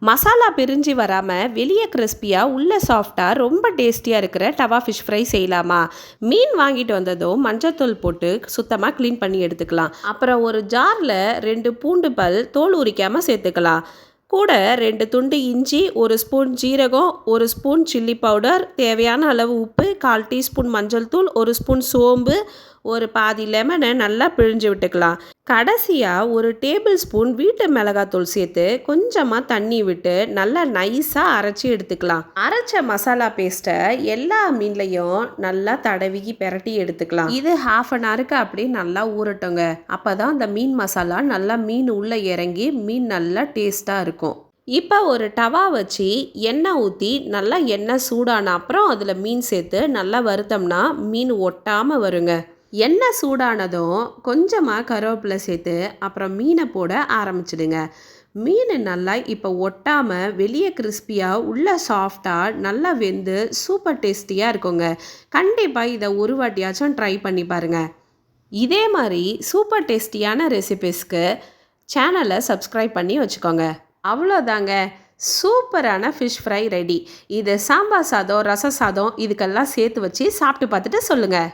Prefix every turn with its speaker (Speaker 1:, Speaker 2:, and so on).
Speaker 1: மசாலா பிரிஞ்சு வராமல் வெளியே கிறிஸ்பியாக உள்ள சாஃப்டாக ரொம்ப டேஸ்டியாக இருக்கிற டவா ஃபிஷ் ஃப்ரை செய்யலாமா? மீன் வாங்கிட்டு வந்ததும் மஞ்சத்தூள் போட்டு சுத்தமாக க்ளீன் பண்ணி எடுத்துக்கலாம். அப்புறம் ஒரு ஜாரில் 2 பூண்டு பல் தோல் உரிக்காமல் சேர்த்துக்கலாம். கூட 2 துண்டு இஞ்சி, 1 ஸ்பூன் ஜீரகம், 1 ஸ்பூன் சில்லி பவுடர், தேவையான அளவு உப்பு, 1/4 டீஸ்பூன் மஞ்சள் தூள், 1 ஸ்பூன் சோம்பு, ஒரு பாதி லெமனை நல்லா பிழிஞ்சு விட்டுக்கலாம். கடைசியாக 1 டேபிள் ஸ்பூன் வீட்டு மிளகாத்தூள் சேர்த்து கொஞ்சமாக தண்ணி விட்டு நல்லா நைஸாக அரைச்சி எடுத்துக்கலாம். அரைச்ச மசாலா பேஸ்ட்டை எல்லா மீன்லையும் நல்லா தடவி பெரட்டி எடுத்துக்கலாம். இது 1/2 அன் ஹவருக்கு அப்படியே நல்லா ஊறட்டுங்க. அப்போ தான் அந்த மீன் மசாலா நல்லா மீன் உள்ளே இறங்கி மீன் நல்லா டேஸ்ட்டாக இருக்கும். இப்போ ஒரு டவா வச்சு எண்ணெய் ஊற்றி நல்லா எண்ணெய் சூடான அப்புறம் அதில் மீன் சேர்த்து நல்லா வறுத்தோம்னா மீன் ஒட்டாமல் வருங்க. எண்ணெய் சூடானதும் கொஞ்சமாக கருவேப்பிலை சேர்த்து அப்புறம் மீனை போட ஆரம்பிச்சிடுங்க. மீன் நல்லா இப்போ ஒட்டாமல் வெளியே கிறிஸ்பியாக உள்ள சாஃப்டாக நல்லா வெந்து சூப்பர் டேஸ்டியாக இருக்குங்க. கண்டிப்பாக இதை ஒரு வாட்டியாச்சும் ட்ரை பண்ணி பாருங்கள். இதே மாதிரி சூப்பர் டேஸ்டியான ரெசிபீஸ்க்கு சேனலை சப்ஸ்கிரைப் பண்ணி வச்சுக்கோங்க. அவ்வளோதாங்க, சூப்பரான ஃபிஷ் ஃப்ரை ரெடி. இது சாம்பார் சாதம், ரச சாதம் இதுக்கெல்லாம் சேர்த்து வச்சு சாப்பிட்டு பார்த்துட்டு சொல்லுங்கள்.